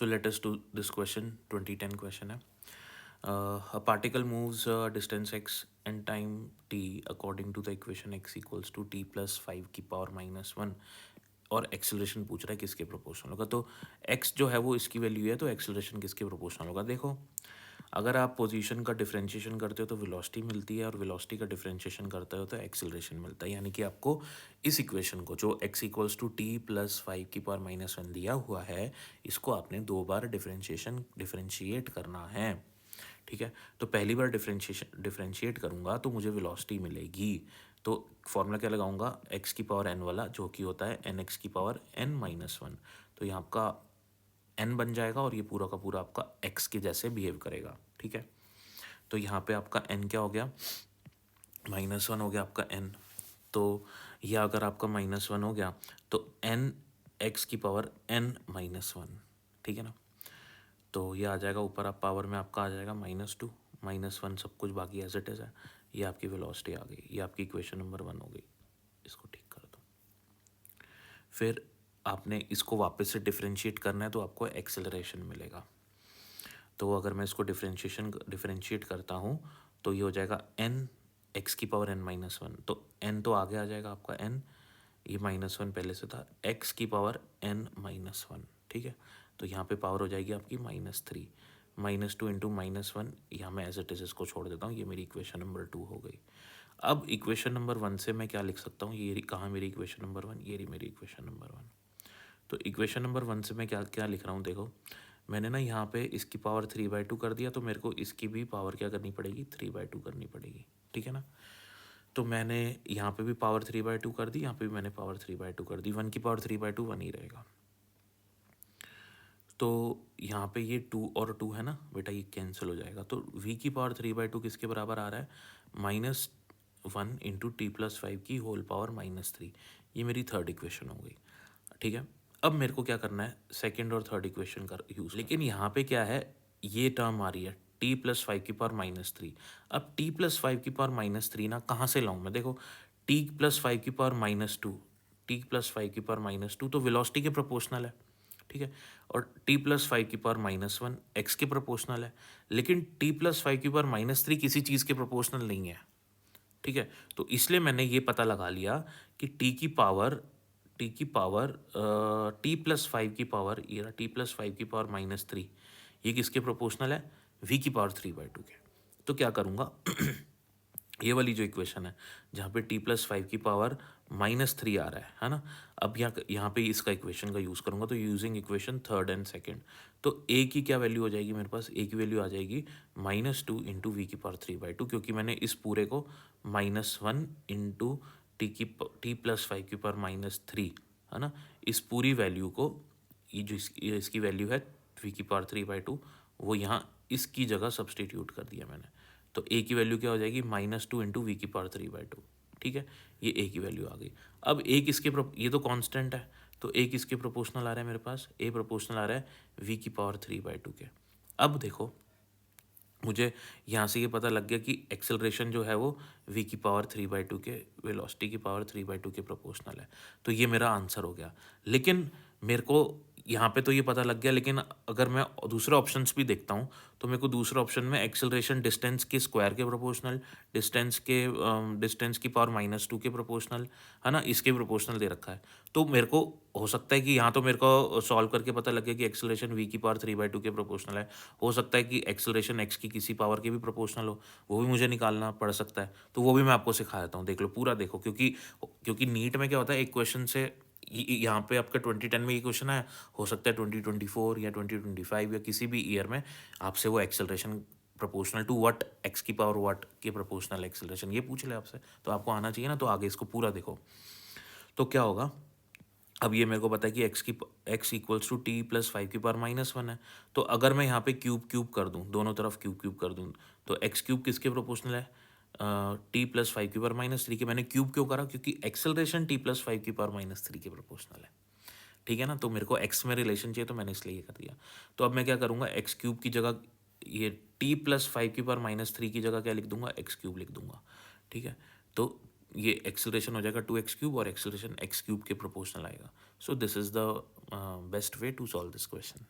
So let us do this question. 2010 question है. A particle moves distance x and time t according to the equation x equals to t plus 5 की power minus one और acceleration पूछ रहा है किसके proportional होगा. तो x जो है वो इसकी वैल्यू है, तो एक्सेलरेशन किसके प्रोपोर्शनल होगा. देखो, अगर आप पोजीशन का डिफरेंशिएशन करते हो तो वेलोसिटी मिलती है, और वेलोसिटी का डिफरेंशिएशन करते हो तो एक्सेलरेशन मिलता है. यानी कि आपको इस इक्वेशन को जो x equals to t plus 5 की पावर माइनस वन दिया हुआ है, इसको आपने दो बार डिफरेंशिएट करना है. ठीक है, तो पहली बार डिफरेंशिएट करूंगा तो मुझे वेलोसिटी मिलेगी. तो फॉर्मूला क्या लगाऊंगा, x की पावर n वाला, जो कि होता है एन एक्स की पावर n माइनस वन. तो यहाँ आपका n बन जाएगा और ये पूरा का पूरा आपका x के जैसे बिहेव करेगा. ठीक है, तो यहाँ पे आपका n क्या हो गया, माइनस वन हो गया आपका n. तो यह अगर आपका माइनस वन हो गया तो n x की पावर n माइनस वन. ठीक है ना, तो ये आ जाएगा ऊपर, आप पावर में आपका आ जाएगा -2 -1 सब कुछ बाकी एज इट इज़ है. ये आपकी वेलोसिटी आ गई, ये आपकी इक्वेशन नंबर 1 हो गई. इसको ठीक कर दो. फिर आपने इसको वापस से डिफरेंशिएट करना है तो आपको एक्सेलरेशन मिलेगा. तो अगर मैं इसको डिफरेंशिएट करता हूँ तो ये हो जाएगा n x की पावर n माइनस वन. तो n तो आगे आ जाएगा आपका n, ये -1 पहले से था, x की पावर n माइनस वन. ठीक है, तो यहाँ पे पावर हो जाएगी आपकी -3. -2 इंटू -1, यहाँ मैं एज इट इज़ इसको छोड़ देता हूँ. ये मेरी इक्वेशन नंबर 2 हो गई. अब इक्वेशन नंबर 1 से मैं क्या लिख सकता हूँ, ये कहाँ मेरी इक्वेशन नंबर 1, ये रही मेरी इक्वेशन नंबर 1. तो इक्वेशन नंबर 1 से मैं क्या क्या लिख रहा हूँ, देखो मैंने ना यहाँ पे इसकी पावर 3/2 कर दिया, तो मेरे को इसकी भी पावर क्या करनी पड़ेगी, 3/2 करनी पड़ेगी. ठीक है ना, तो मैंने यहाँ पे भी पावर 3/2 कर दी, यहाँ पे भी मैंने पावर 3/2 कर दी. 1 की पावर 3/2 1 ही रहेगा. तो यहाँ पे ये 2 और 2 है ना बेटा, ये कैंसिल हो जाएगा. तो v की पावर 3/2 किसके बराबर आ रहा है, -1 इंटू टी प्लस 5 की होल पावर -3. ये मेरी थर्ड इक्वेशन हो गई. ठीक है, अब मेरे को क्या करना है, सेकेंड और थर्ड इक्वेशन का यूज़. लेकिन यहाँ पे क्या है, ये टर्म आ रही है टी प्लस 5 की पावर -3. अब टी प्लस 5 की पावर -3 ना कहाँ से लाऊं मैं, देखो टी प्लस 5 की पावर -2, टी प्लस 5 की पावर -2 तो वेलोसिटी के प्रोपोर्शनल है. ठीक है, और टी प्लस 5 की पावर -1 एक्स के प्रोपोर्शनल है. लेकिन टी प्लस 5 की पावर -3 किसी चीज़ के प्रोपोर्शनल नहीं है. ठीक है, तो इसलिए मैंने ये पता लगा लिया कि टी प्लस 5 की पावर, ये टी प्लस 5 की पावर -3, ये किसके प्रोपोर्शनल है, v की पावर 3/2 के. तो क्या करूँगा ये वाली जो इक्वेशन है जहाँ पे टी प्लस 5 की पावर -3 आ रहा है ना, अब यहाँ पे इसका इक्वेशन का यूज़ करूँगा. तो using equation third and second, तो a की क्या वैल्यू हो जाएगी मेरे पास, a की वैल्यू आ जाएगी -2 इंटू वी की पावर 3/2, क्योंकि मैंने इस पूरे को -1 इंटू टी प्लस 5 की पावर -3 है ना, इस पूरी वैल्यू को, ये जो इसकी वैल्यू है वी की पावर 3/2, वो यहाँ इसकी जगह सब्सटीट्यूट कर दिया मैंने. तो a की वैल्यू क्या हो जाएगी, -2 इंटू वी की पावर 3/2. ठीक है, ये a की वैल्यू आ गई. अब a किसके ये तो कांस्टेंट है, तो a किसके प्रोपोर्शनल आ रहा है मेरे पास, a प्रोपोर्शनल आ रहा है v की पावर 3/2 के. अब देखो मुझे यहाँ से ये पता लग गया कि एक्सेलरेशन जो है वो v की पावर 3/2 के, वेलोसिटी की पावर 3/2 के प्रोपोर्शनल है. तो ये मेरा आंसर हो गया. लेकिन मेरे को यहाँ पे तो ये पता लग गया, लेकिन अगर मैं दूसरे ऑप्शंस भी देखता हूँ तो मेरे को दूसरे ऑप्शन में एक्सेलरेशन डिस्टेंस के स्क्वायर के प्रोपोर्शनल, डिस्टेंस की पावर -2 के प्रोपोर्शनल है ना, इसके प्रोपोर्शनल दे रखा है. तो मेरे को हो सकता है कि यहाँ तो मेरे को सॉल्व करके पता लग गया कि एक्सेलरेशन v की पावर 3/2 के प्रोपोर्शनल है. हो सकता है कि एक्सेलरेशन x की किसी पावर के भी प्रोपोर्शनल हो, वो भी मुझे निकालना पड़ सकता है. तो वो भी मैं आपको सिखा देता हूँ, देख लो पूरा देखो, क्योंकि नीट में क्या होता है, एक क्वेश्चन से यहाँ पे आपका 2010 में ये क्वेश्चन है, हो सकता है 2024 या 2025 या किसी भी ईयर में आपसे वो acceleration proportional to what, x की पावर व्हाट के प्रोपोर्शनल एक्सेलरेशन ये पूछ ले आपसे, तो आपको आना चाहिए ना. तो आगे इसको पूरा देखो, तो क्या होगा. अब ये मेरे को पता है कि x equals to t plus 5 की पावर -1 है. तो अगर मैं यहाँ पे क्यूब क्यूब कर दूँ, दोनों तरफ क्यूब कर दूँ, तो एक्स क्यूब किसके प्रोपोर्शनल है, टी प्लस 5 की पावर -3 के. मैंने क्यूब क्यों करा, क्योंकि एक्सेलरेशन टी प्लस 5 की पावर -3 के प्रोपोर्शनल है. ठीक है ना, तो मेरे को एक्स में रिलेशन चाहिए, तो मैंने इसलिए ये कर दिया. तो अब मैं क्या करूँगा, एक्स क्यूब की जगह ये टी प्लस 5 की पावर -3 की जगह क्या लिख दूंगा, एक्स क्यूब लिख दूंगा. ठीक है, तो ये एक्सेलरेशन हो जाएगा 2x³ और एक्सेलरेशन x³ के प्रोपोर्शनल आएगा. So this is the best way to solve this question.